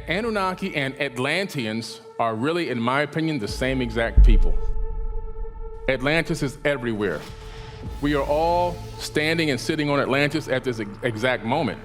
Anunnaki and Atlanteans are really, in my opinion, the same exact people. Atlantis is everywhere. We are all standing and sitting on Atlantis at this exact moment.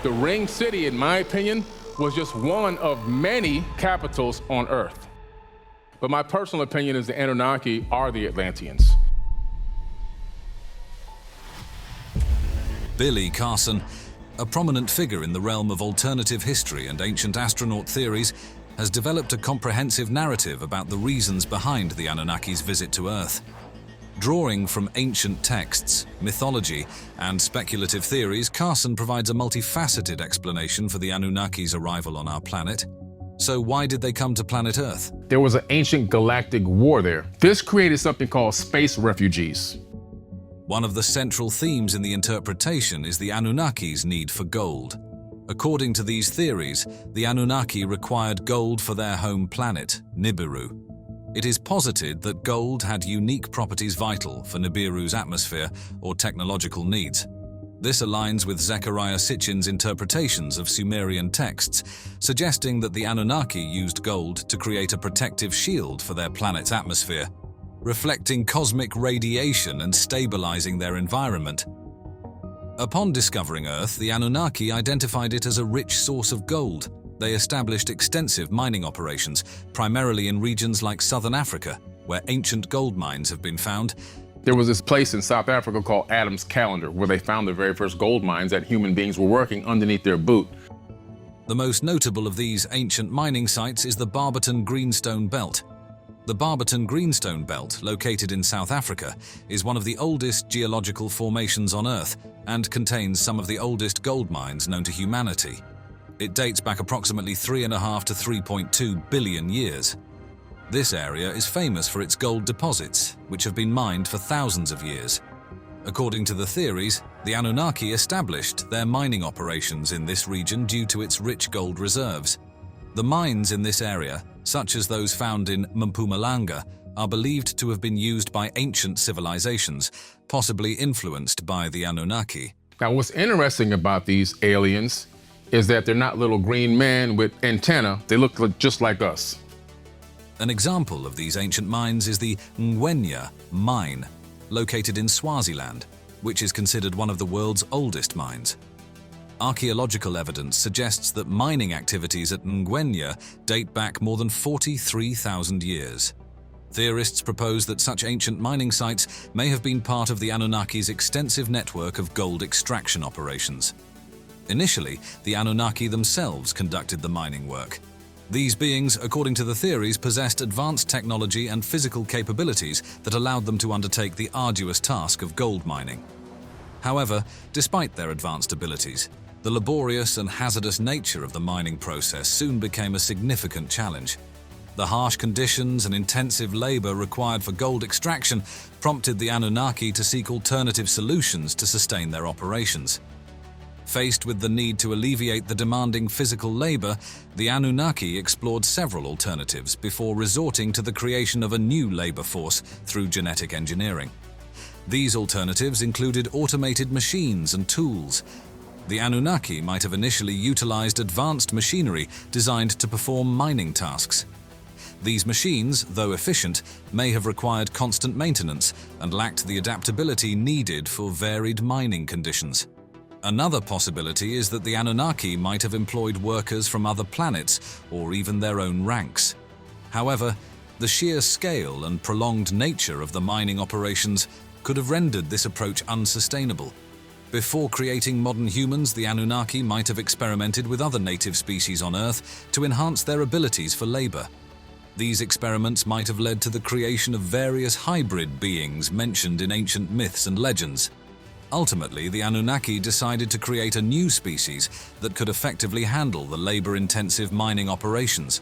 The Ring City, in my opinion, was just one of many capitals on Earth. But my personal opinion is the Anunnaki are the Atlanteans. Billy Carson, a prominent figure in the realm of alternative history and ancient astronaut theories, has developed a comprehensive narrative about the reasons behind the Anunnaki's visit to Earth. Drawing from ancient texts, mythology, and speculative theories, Carson provides a multifaceted explanation for the Anunnaki's arrival on our planet. So why did they come to planet Earth? There was an ancient galactic war there. This created something called space refugees. One of the central themes in the interpretation is the Anunnaki's need for gold. According to these theories, the Anunnaki required gold for their home planet, Nibiru. It is posited that gold had unique properties vital for Nibiru's atmosphere or technological needs. This aligns with Zecharia Sitchin's interpretations of Sumerian texts, suggesting that the Anunnaki used gold to create a protective shield for their planet's atmosphere, reflecting cosmic radiation and stabilizing their environment. Upon discovering Earth, the Anunnaki identified it as a rich source of gold. They established extensive mining operations, primarily in regions like southern Africa, where ancient gold mines have been found. There was this place in South Africa called Adam's Calendar, where they found the very first gold mines that human beings were working underneath their boot. The most notable of these ancient mining sites is the Barberton Greenstone Belt. The Barberton Greenstone Belt, located in South Africa, is one of the oldest geological formations on Earth and contains some of the oldest gold mines known to humanity. It dates back approximately 3.5 to 3.2 billion years. This area is famous for its gold deposits, which have been mined for thousands of years. According to the theories, the Anunnaki established their mining operations in this region due to its rich gold reserves. The mines in this area, such as those found in Mpumalanga, are believed to have been used by ancient civilizations, possibly influenced by the Anunnaki. Now, what's interesting about these aliens is that they're not little green men with antennae. They look just like us. An example of these ancient mines is the Millennia mine, located in Swaziland, which is considered one of the world's oldest mines. Archaeological evidence suggests that mining activities at Millennia date back more than 43,000 years. Theorists propose that such ancient mining sites may have been part of the Anunnaki's extensive network of gold extraction operations. Initially, the Anunnaki themselves conducted the mining work. These beings, according to the theories, possessed advanced technology and physical capabilities that allowed them to undertake the arduous task of gold mining. However, despite their advanced abilities, the laborious and hazardous nature of the mining process soon became a significant challenge. The harsh conditions and intensive labor required for gold extraction prompted the Anunnaki to seek alternative solutions to sustain their operations. Faced with the need to alleviate the demanding physical labor, the Anunnaki explored several alternatives before resorting to the creation of a new labor force through genetic engineering. These alternatives included automated machines and tools. The Anunnaki might have initially utilized advanced machinery designed to perform mining tasks. These machines, though efficient, may have required constant maintenance and lacked the adaptability needed for varied mining conditions. Another possibility is that the Anunnaki might have employed workers from other planets or even their own ranks. However, the sheer scale and prolonged nature of the mining operations could have rendered this approach unsustainable. Before creating modern humans, the Anunnaki might have experimented with other native species on Earth to enhance their abilities for labor. These experiments might have led to the creation of various hybrid beings mentioned in ancient myths and legends. Ultimately, the Anunnaki decided to create a new species that could effectively handle the labor-intensive mining operations.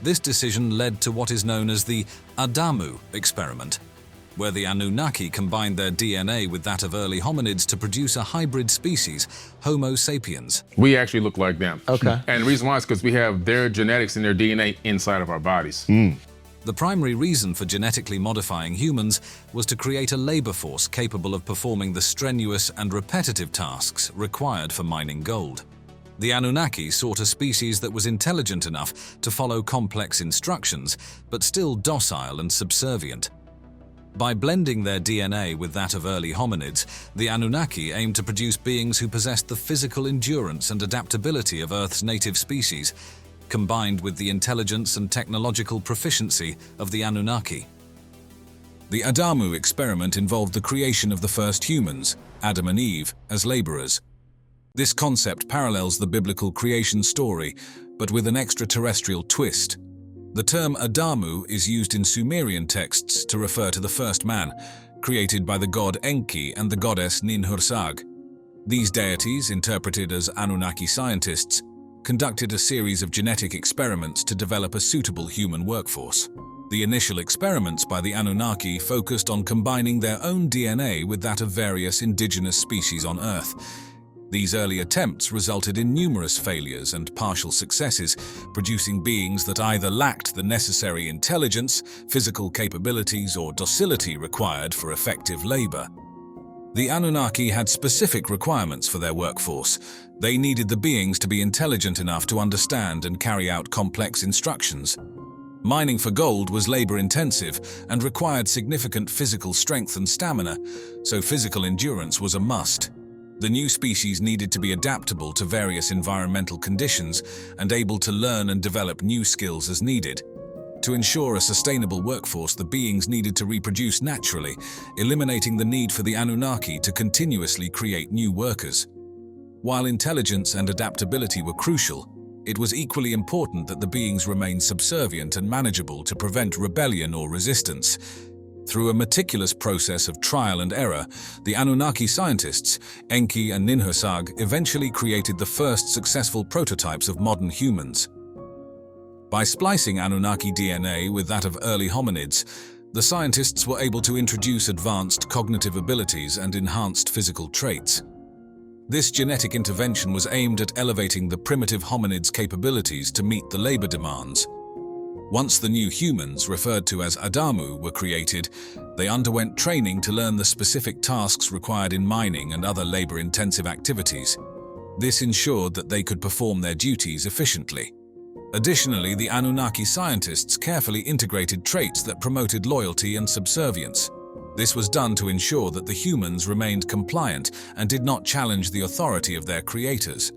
This decision led to what is known as the Adamu experiment, where the Anunnaki combined their DNA with that of early hominids to produce a hybrid species, Homo sapiens. We actually look like them. Okay. And the reason why is because we have their genetics and their DNA inside of our bodies. The primary reason for genetically modifying humans was to create a labor force capable of performing the strenuous and repetitive tasks required for mining gold. The Anunnaki sought a species that was intelligent enough to follow complex instructions, but still docile and subservient. By blending their DNA with that of early hominids, the Anunnaki aimed to produce beings who possessed the physical endurance and adaptability of Earth's native species, combined with the intelligence and technological proficiency of the Anunnaki. The Adamu experiment involved the creation of the first humans, Adam and Eve, as laborers. This concept parallels the biblical creation story, but with an extraterrestrial twist. The term Adamu is used in Sumerian texts to refer to the first man, created by the god Enki and the goddess Ninhursag. These deities, interpreted as Anunnaki scientists, conducted a series of genetic experiments to develop a suitable human workforce. The initial experiments by the Anunnaki focused on combining their own DNA with that of various indigenous species on Earth. These early attempts resulted in numerous failures and partial successes, producing beings that either lacked the necessary intelligence, physical capabilities, or docility required for effective labor. The Anunnaki had specific requirements for their workforce. They needed the beings to be intelligent enough to understand and carry out complex instructions. Mining for gold was labor-intensive and required significant physical strength and stamina, so physical endurance was a must. The new species needed to be adaptable to various environmental conditions and able to learn and develop new skills as needed. To ensure a sustainable workforce, the beings needed to reproduce naturally, eliminating the need for the Anunnaki to continuously create new workers. While intelligence and adaptability were crucial, it was equally important that the beings remain subservient and manageable to prevent rebellion or resistance. Through a meticulous process of trial and error, the Anunnaki scientists, Enki and Ninhursag, eventually created the first successful prototypes of modern humans. By splicing Anunnaki DNA with that of early hominids, the scientists were able to introduce advanced cognitive abilities and enhanced physical traits. This genetic intervention was aimed at elevating the primitive hominids' capabilities to meet the labor demands. Once the new humans, referred to as Adamu, were created, they underwent training to learn the specific tasks required in mining and other labor-intensive activities. This ensured that they could perform their duties efficiently. Additionally, the Anunnaki scientists carefully integrated traits that promoted loyalty and subservience. This was done to ensure that the humans remained compliant and did not challenge the authority of their creators.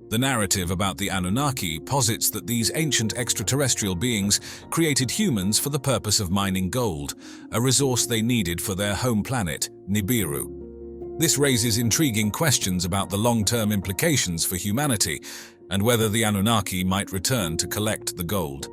The narrative about the Anunnaki posits that these ancient extraterrestrial beings created humans for the purpose of mining gold, a resource they needed for their home planet, Nibiru. This raises intriguing questions about the long-term implications for humanity and whether the Anunnaki might return to collect the gold.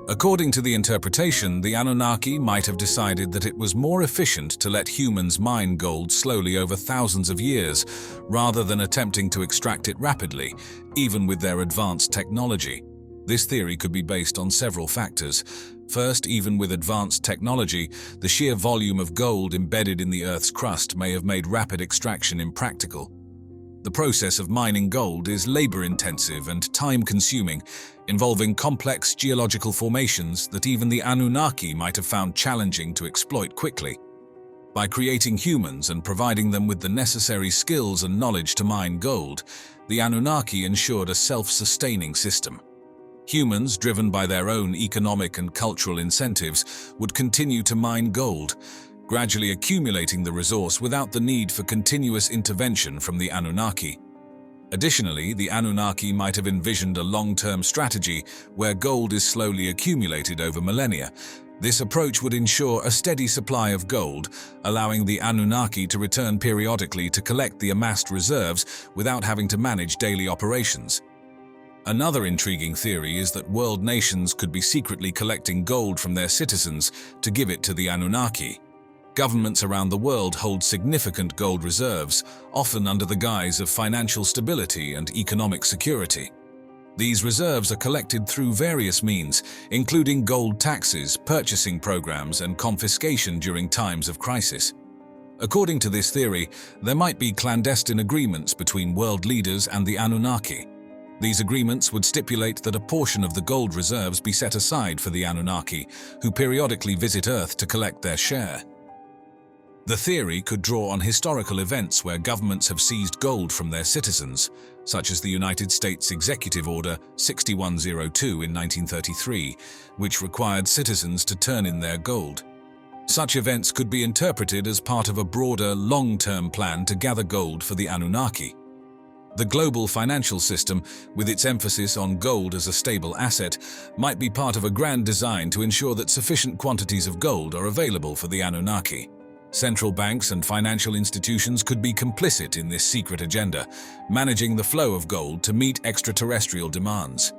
According to the interpretation, the Anunnaki might have decided that it was more efficient to let humans mine gold slowly over thousands of years, rather than attempting to extract it rapidly, even with their advanced technology. This theory could be based on several factors. First, even with advanced technology, the sheer volume of gold embedded in the Earth's crust may have made rapid extraction impractical. The process of mining gold is labor-intensive and time-consuming, involving complex geological formations that even the Anunnaki might have found challenging to exploit quickly. By creating humans and providing them with the necessary skills and knowledge to mine gold, the Anunnaki ensured a self-sustaining system. Humans, driven by their own economic and cultural incentives, would continue to mine gold, gradually accumulating the resource without the need for continuous intervention from the Anunnaki. Additionally, the Anunnaki might have envisioned a long-term strategy where gold is slowly accumulated over millennia. This approach would ensure a steady supply of gold, allowing the Anunnaki to return periodically to collect the amassed reserves without having to manage daily operations. Another intriguing theory is that world nations could be secretly collecting gold from their citizens to give it to the Anunnaki. Governments around the world hold significant gold reserves, often under the guise of financial stability and economic security. These reserves are collected through various means, including gold taxes, purchasing programs, and confiscation during times of crisis. According to this theory, there might be clandestine agreements between world leaders and the Anunnaki. These agreements would stipulate that a portion of the gold reserves be set aside for the Anunnaki, who periodically visit Earth to collect their share. The theory could draw on historical events where governments have seized gold from their citizens, such as the United States Executive Order 6102 in 1933, which required citizens to turn in their gold. Such events could be interpreted as part of a broader, long-term plan to gather gold for the Anunnaki. The global financial system, with its emphasis on gold as a stable asset, might be part of a grand design to ensure that sufficient quantities of gold are available for the Anunnaki. Central banks and financial institutions could be complicit in this secret agenda, managing the flow of gold to meet extraterrestrial demands.